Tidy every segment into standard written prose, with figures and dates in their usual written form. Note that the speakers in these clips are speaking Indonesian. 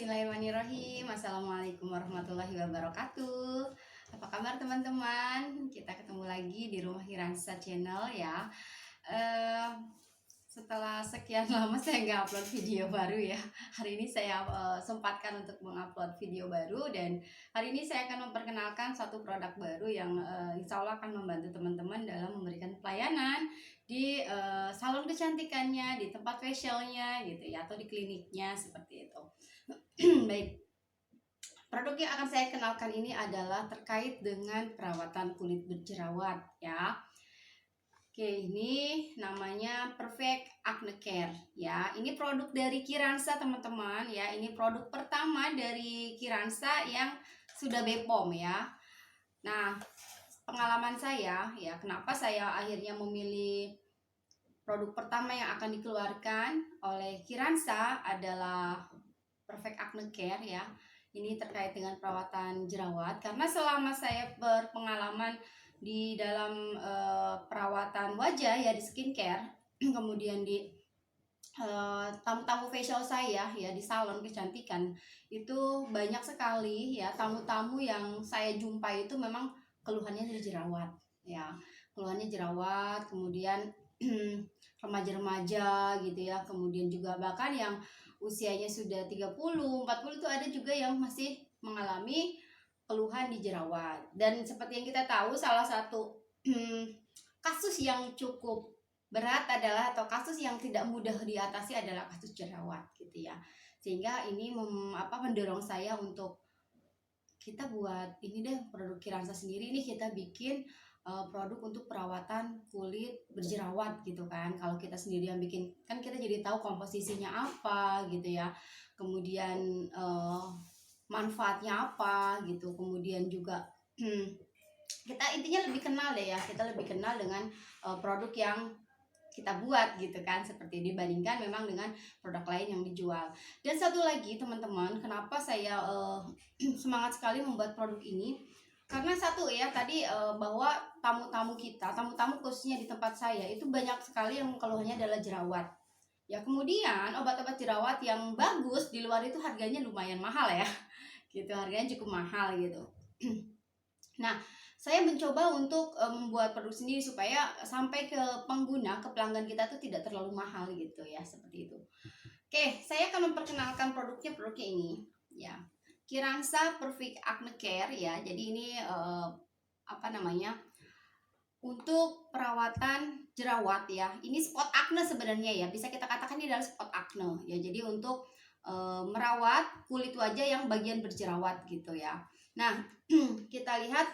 Bismillahirrahmanirrahim. Assalamualaikum warahmatullahi wabarakatuh. Apa kabar teman-teman? Kita ketemu lagi di Rumah Hiransa Channel ya. Eh, Setelah sekian lama saya nggak upload video baru ya. Hari ini saya sempatkan untuk mengupload video baru, dan hari ini saya akan memperkenalkan satu produk baru yang insya Allah akan membantu teman-teman dalam memberikan pelayanan di salon kecantikannya, di tempat facialnya gitu ya, atau di kliniknya seperti itu. Baik, produk yang akan saya kenalkan ini adalah terkait dengan perawatan kulit berjerawat ya. Oke, ini namanya Perfect Acne Care ya. Ini produk dari Kiransa teman-teman ya. Ini produk pertama dari Kiransa yang sudah BPOM ya. Nah, pengalaman saya ya, kenapa saya akhirnya memilih produk pertama yang akan dikeluarkan oleh Kiransa adalah Perfect Acne Care ya. Ini terkait dengan perawatan jerawat, karena selama saya berpengalaman di dalam perawatan wajah ya, di skincare, kemudian di tamu-tamu facial saya ya di salon kecantikan, itu banyak sekali ya tamu-tamu yang saya jumpai itu memang keluhannya dari jerawat ya. Keluhannya jerawat, kemudian remaja-remaja gitu ya, kemudian juga bahkan yang usianya sudah 30, 40 itu ada juga yang masih mengalami keluhan di jerawat. Dan seperti yang kita tahu, salah satu kasus yang cukup berat adalah, atau kasus yang tidak mudah diatasi adalah kasus jerawat gitu ya. Sehingga ini mendorong saya untuk kita buat ini deh, produk Kiransa sendiri nih, kita bikin produk untuk perawatan kulit berjerawat gitu kan. Kalau kita sendiri yang bikin kan kita jadi tahu komposisinya apa gitu ya, kemudian manfaatnya apa gitu, kemudian juga kita intinya lebih kenal deh ya, kita lebih kenal dengan produk yang kita buat gitu kan, seperti dibandingkan memang dengan produk lain yang dijual. Dan satu lagi teman-teman, kenapa saya semangat sekali membuat produk ini, karena satu ya tadi bahwa tamu-tamu kita, tamu-tamu khususnya di tempat saya itu banyak sekali yang keluhannya adalah jerawat ya. Kemudian obat-obat jerawat yang bagus di luar itu harganya lumayan mahal ya gitu, harganya cukup mahal gitu. Nah, saya mencoba untuk membuat produk sendiri supaya sampai ke pengguna, ke pelanggan kita tuh tidak terlalu mahal gitu ya, seperti itu. Oke, saya akan memperkenalkan produknya ini ya. Kiransa Perfect Acne Care ya. Jadi ini untuk perawatan jerawat ya. Ini spot acne sebenarnya ya. Bisa kita katakan ini adalah spot acne ya. Jadi untuk merawat kulit wajah yang bagian berjerawat gitu ya. Nah, kita lihat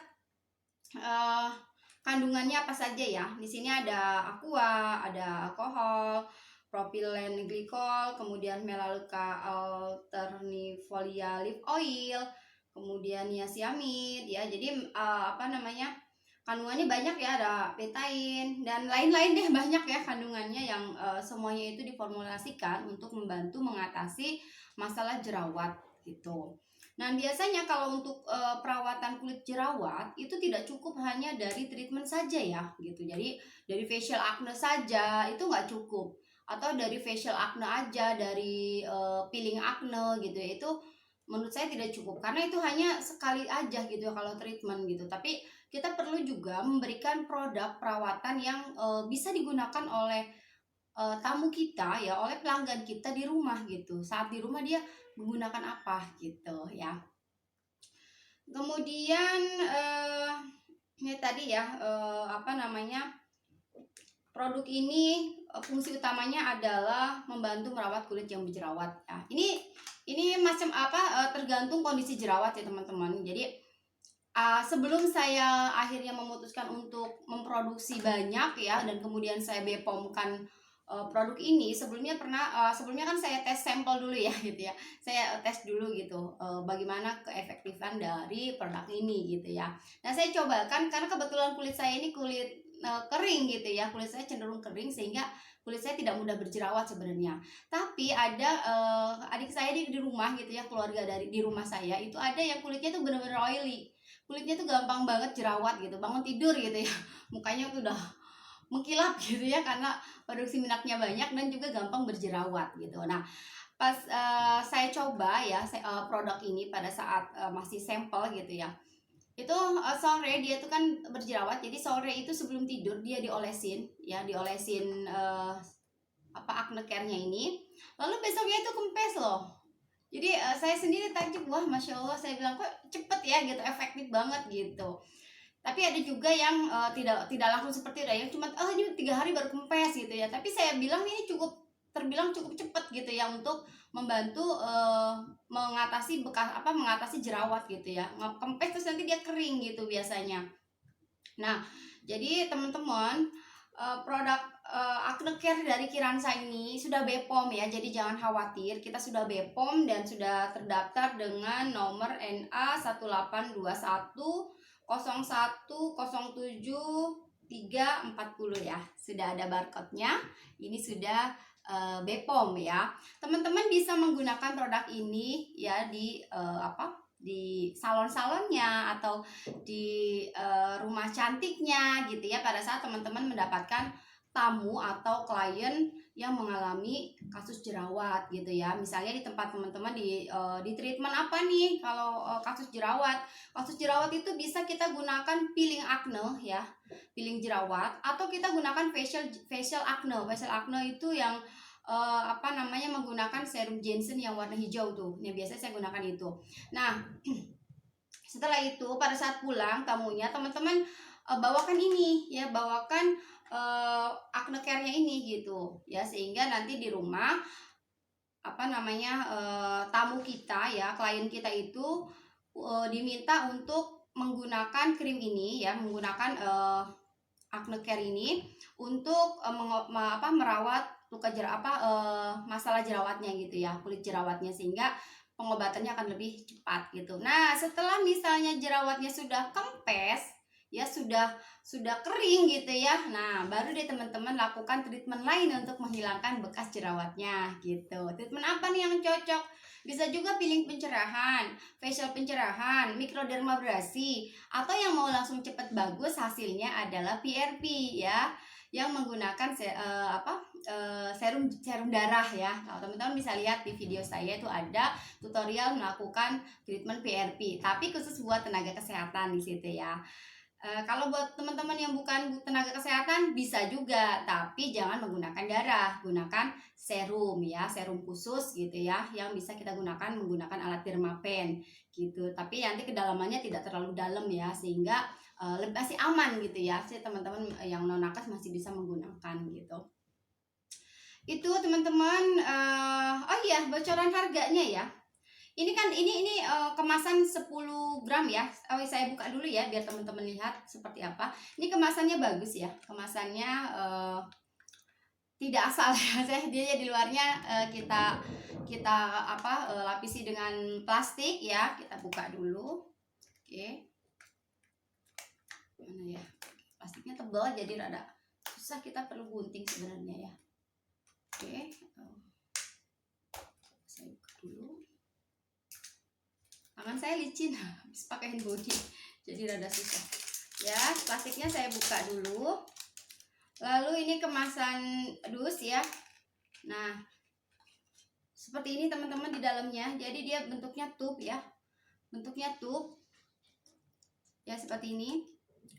kandungannya apa saja ya. Di sini ada aqua, ada alkohol, propylene glycol, kemudian melaleuca alternifolia leaf oil, kemudian niacinamide ya. Jadi kandungannya banyak ya, ada betain dan lain-lain deh, banyak ya kandungannya yang semuanya itu diformulasikan untuk membantu mengatasi masalah jerawat gitu. Nah, biasanya kalau untuk perawatan kulit jerawat itu tidak cukup hanya dari treatment saja ya gitu. Jadi dari facial acne saja itu nggak cukup, atau dari facial acne aja, dari peeling acne gitu ya, itu menurut saya tidak cukup, karena itu hanya sekali aja gitu ya kalau treatment gitu. Tapi kita perlu juga memberikan produk perawatan yang bisa digunakan oleh tamu kita ya, oleh pelanggan kita di rumah gitu. Saat di rumah dia menggunakan apa gitu ya. Kemudian ini tadi ya produk ini fungsi utamanya adalah membantu merawat kulit yang berjerawat ya. Ini macam tergantung kondisi jerawat ya teman-teman. Jadi sebelum saya akhirnya memutuskan untuk memproduksi banyak ya, dan kemudian saya BPOM-kan produk ini, sebelumnya kan saya tes sampel dulu ya gitu ya. Saya tes dulu gitu bagaimana keefektifan dari produk ini gitu ya. Nah, saya cobakan karena kebetulan kulit saya ini kulit kering gitu ya. Kulit saya cenderung kering sehingga kulit saya tidak mudah berjerawat sebenarnya. Tapi ada adik saya di rumah gitu ya, keluarga di rumah saya itu ada yang kulitnya tuh bener-bener oily. Kulitnya tuh gampang banget jerawat gitu, bangun tidur gitu ya, mukanya tuh udah mengkilap gitu ya, karena produksi minyaknya banyak dan juga gampang berjerawat gitu. Nah, pas saya coba ya produk ini pada saat masih sampel gitu ya, itu sore dia tuh kan berjerawat, jadi sore itu sebelum tidur dia diolesin ya, diolesin acne care-nya ini, lalu besoknya itu kempes loh. Jadi saya sendiri takjub, wah masya Allah, saya bilang kok cepet ya gitu, efektif banget gitu. Tapi ada juga yang tidak langsung seperti itu ya, cuma ini 3 hari baru kempes gitu ya. Tapi saya bilang ini terbilang cukup cepat gitu ya untuk membantu mengatasi mengatasi jerawat gitu ya. Kempes terus nanti dia kering gitu biasanya. Nah, jadi teman-teman, produk acne care dari Kiransa ini sudah BPOM ya, jadi jangan khawatir, kita sudah BPOM dan sudah terdaftar dengan nomor NA 1821 0107 340 ya. Sudah ada barcode-nya. Ini sudah BPOM ya. Teman-teman bisa menggunakan produk ini ya di salon-salonnya atau di rumah cantiknya gitu ya, pada saat teman-teman mendapatkan tamu atau klien yang mengalami kasus jerawat gitu ya. Misalnya di tempat teman-teman di treatment apa nih kalau kasus jerawat itu bisa kita gunakan peeling acne ya, peeling jerawat, atau kita gunakan facial acne itu yang menggunakan serum ginseng yang warna hijau tuh. Nah, biasanya saya gunakan itu. Nah, setelah itu pada saat pulang tamunya, teman-teman bawakan ini ya, bawakan acne care-nya ini gitu ya, sehingga nanti di rumah tamu kita ya, klien kita itu diminta untuk menggunakan krim ini ya, menggunakan acne care ini untuk merawat masalah jerawatnya gitu ya, kulit jerawatnya, sehingga pengobatannya akan lebih cepat gitu. Nah, setelah misalnya jerawatnya sudah kempes ya, sudah kering gitu ya, nah baru deh teman-teman lakukan treatment lain untuk menghilangkan bekas jerawatnya gitu. Treatment apa nih yang cocok? Bisa juga peeling pencerahan, facial pencerahan, mikrodermabrasi, atau yang mau langsung cepet bagus hasilnya adalah PRP ya, yang menggunakan serum darah ya. Kalau teman-teman bisa lihat di video saya itu ada tutorial melakukan treatment PRP, tapi khusus buat tenaga kesehatan di situ ya. Kalau buat teman-teman yang bukan tenaga kesehatan bisa juga, tapi jangan menggunakan darah, gunakan serum ya, serum khusus gitu ya, yang bisa kita gunakan menggunakan alat Dermapen gitu. Tapi nanti kedalamannya tidak terlalu dalam ya, sehingga masih aman gitu ya, sih teman-teman yang non nakes masih bisa menggunakan gitu. Itu teman-teman. Oh iya, bocoran harganya ya. Ini kan ini kemasan 10 gram ya. Saya buka dulu ya biar teman-teman lihat seperti apa. Ini kemasannya bagus ya. Kemasannya tidak asal ya. Dia di luarnya kita lapisi dengan plastik ya. Kita buka dulu. Oke. Mana ya? Plastiknya tebal jadi rada susah, kita perlu gunting sebenarnya ya. Oke. Saya buka dulu. Tangan saya licin habis pakai hand body, jadi rada susah ya. Plastiknya saya buka dulu. Lalu ini kemasan dus ya. Nah, seperti ini teman-teman di dalamnya. Jadi dia bentuknya tube ya, bentuknya tube ya, seperti ini.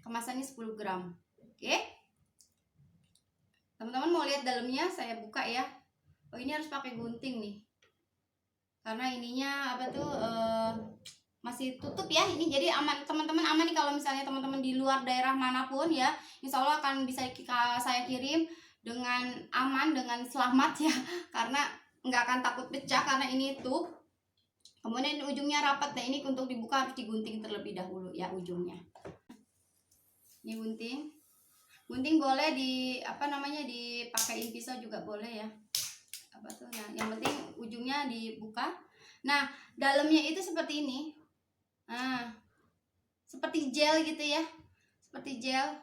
Kemasannya 10 gram. Oke, teman-teman mau lihat dalamnya, saya buka ya. Oh, ini harus pakai gunting nih, karena ininya masih tutup ya ini, jadi aman teman-teman, aman nih kalau misalnya teman-teman di luar daerah manapun ya, insya Allah akan bisa saya kirim dengan aman, dengan selamat ya, karena nggak akan takut pecah karena ini tuh. Kemudian ujungnya rapat, nah ini untuk dibuka harus digunting terlebih dahulu ya ujungnya. Ini gunting boleh dipakein pisau juga boleh ya. Nah, yang penting ujungnya dibuka. Nah, dalamnya itu seperti ini. Nah, seperti gel gitu ya, seperti gel.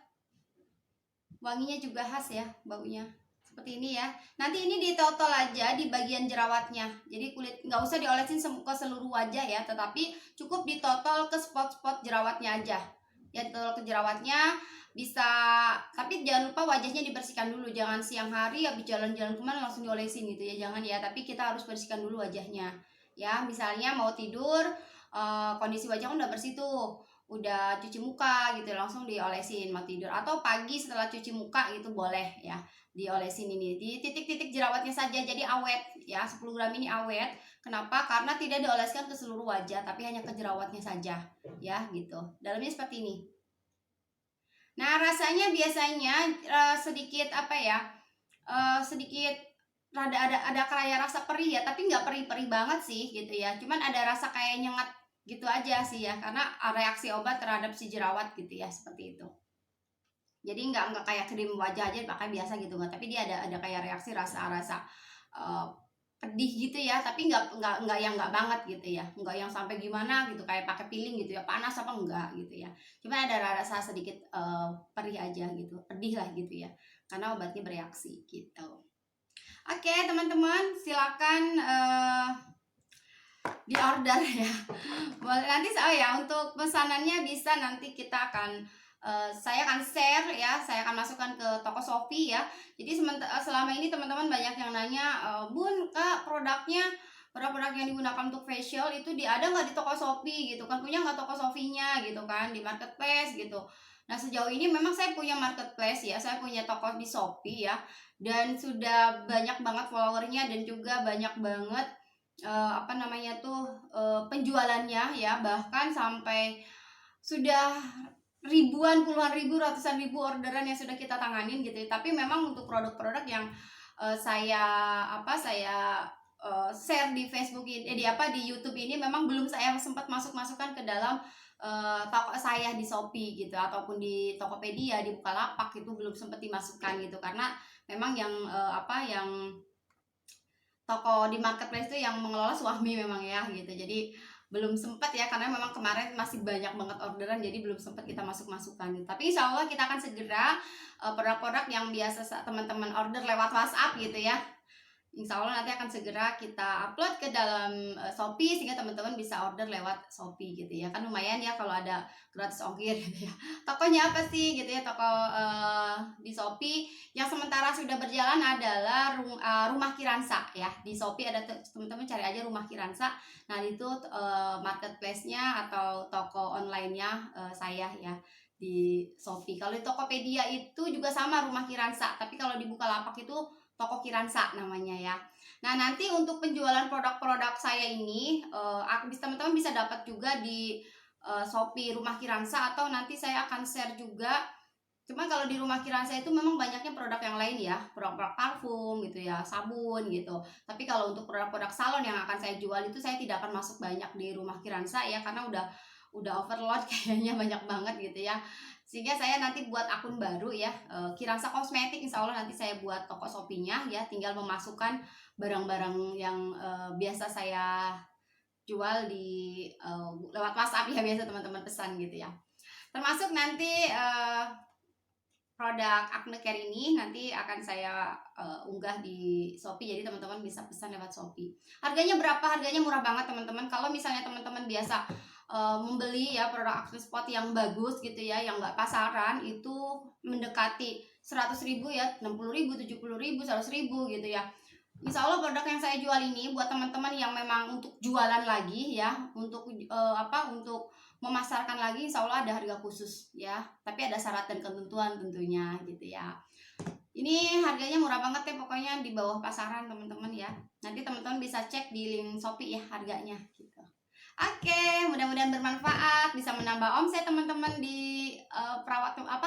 Wanginya juga khas ya, baunya seperti ini ya. Nanti ini ditotol aja di bagian jerawatnya, jadi kulit nggak usah diolesin ke seluruh wajah ya, tetapi cukup ditotol ke spot-spot jerawatnya aja ya untuk jerawatnya bisa, tapi jangan lupa wajahnya dibersihkan dulu, jangan siang hari habis jalan-jalan kemana langsung diolesin gitu ya, jangan ya, tapi kita harus bersihkan dulu wajahnya ya. Misalnya mau tidur, kondisi wajah kan udah bersih tuh, udah cuci muka gitu langsung diolesin mau tidur, atau pagi setelah cuci muka itu boleh ya diolesin ini di titik-titik jerawatnya saja, jadi awet ya. 10 gram ini awet. Kenapa? Karena tidak dioleskan ke seluruh wajah tapi hanya ke jerawatnya saja ya gitu. Dalamnya seperti ini. Nah, rasanya biasanya sedikit apa ya? Sedikit rada ada kayak rasa perih ya, tapi nggak perih-perih banget sih gitu ya. Cuman ada rasa kayak nyengat gitu aja sih ya, karena reaksi obat terhadap si jerawat gitu ya, seperti itu. Jadi nggak kayak krim wajah aja pakai biasa gitu nggak, tapi dia ada kayak reaksi rasa-rasa pedih gitu ya, tapi nggak yang nggak banget gitu ya, nggak yang sampai gimana gitu kayak pakai peeling gitu ya, panas apa enggak gitu ya. Cuma ada rasa sedikit perih aja gitu, pedih lah gitu ya, karena obatnya bereaksi gitu. Oke teman-teman, silakan di order ya. Boleh nanti saya untuk pesanannya bisa nanti kita akan saya akan share ya, saya akan masukkan ke toko Shopee ya. Jadi selama ini teman-teman banyak yang nanya, Bun, Kak, produk-produk yang digunakan untuk facial itu ada nggak di toko Shopee gitu kan, punya nggak toko Shopee-nya gitu kan, di marketplace gitu. Nah sejauh ini memang saya punya marketplace ya, saya punya toko di Shopee ya, dan sudah banyak banget followernya dan juga banyak banget penjualannya ya, bahkan sampai sudah ribuan, puluhan ribu, ratusan ribu orderan yang sudah kita tanganin gitu ya. Tapi memang untuk produk-produk yang saya share di Facebook ini, di YouTube ini memang belum saya sempat masukkan ke dalam toko saya di Shopee gitu, ataupun di Tokopedia, di Bukalapak itu belum sempat dimasukkan gitu, karena memang yang toko di marketplace itu yang mengelola suami memang ya gitu. Jadi belum sempat ya, karena memang kemarin masih banyak banget orderan, jadi belum sempat kita masukkan gitu. Tapi insya Allah kita akan segera produk-produk yang biasa teman-teman order lewat WhatsApp gitu ya, insya Allah nanti akan segera kita upload ke dalam Shopee, sehingga teman-teman bisa order lewat Shopee gitu ya. Kan lumayan ya kalau ada gratis ongkir gitu ya. Tokonya apa sih gitu ya, toko di Shopee yang sementara sudah berjalan adalah Rumah Kiransa ya. Di Shopee ada, teman-teman cari aja Rumah Kiransa. Nah itu marketplace-nya atau toko online-nya saya ya di Shopee. Kalau di Tokopedia itu juga sama Rumah Kiransa, tapi kalau di Bukalapak itu Toko Kiransa namanya ya. Nah nanti untuk penjualan produk-produk saya ini, teman-teman bisa dapat juga di Shopee Rumah Kiransa, atau nanti saya akan share juga. Cuma kalau di Rumah Kiransa itu memang banyaknya produk yang lain ya, produk-produk parfum gitu ya, sabun gitu. Tapi kalau untuk produk-produk salon yang akan saya jual itu saya tidak akan masuk banyak di Rumah Kiransa ya, karena udah overload kayaknya, banyak banget gitu ya. Sehingga saya nanti buat akun baru ya, Kiransa Kosmetik, insya Allah nanti saya buat toko Shopee-nya ya, tinggal memasukkan barang-barang yang biasa saya jual di lewat WhatsApp ya, biasa teman-teman pesan gitu ya. Termasuk nanti produk acne care ini nanti akan saya unggah di Shopee, jadi teman-teman bisa pesan lewat Shopee. Harganya berapa? Harganya murah banget teman-teman. Kalau misalnya teman-teman biasa membeli ya produk acne spot yang bagus gitu ya, yang nggak pasaran, itu mendekati 100.000 ya, 60.000, 70.000, 100.000 gitu ya. Insya Allah produk yang saya jual ini buat teman-teman yang memang untuk jualan lagi ya, untuk untuk memasarkan lagi, insya Allah ada harga khusus ya, tapi ada syarat dan ketentuan tentunya gitu ya. Ini harganya murah banget ya, pokoknya di bawah pasaran teman-teman ya. Nanti teman-teman bisa cek di link Shopee ya harganya gitu. Oke, mudah-mudahan bermanfaat, bisa menambah omset teman-teman di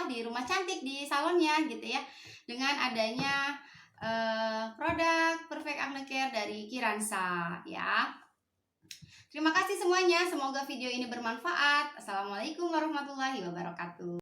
di rumah cantik, di salonnya gitu ya, dengan adanya produk Perfect Acne Care dari Kiransa ya. Terima kasih semuanya, semoga video ini bermanfaat. Assalamualaikum warahmatullahi wabarakatuh.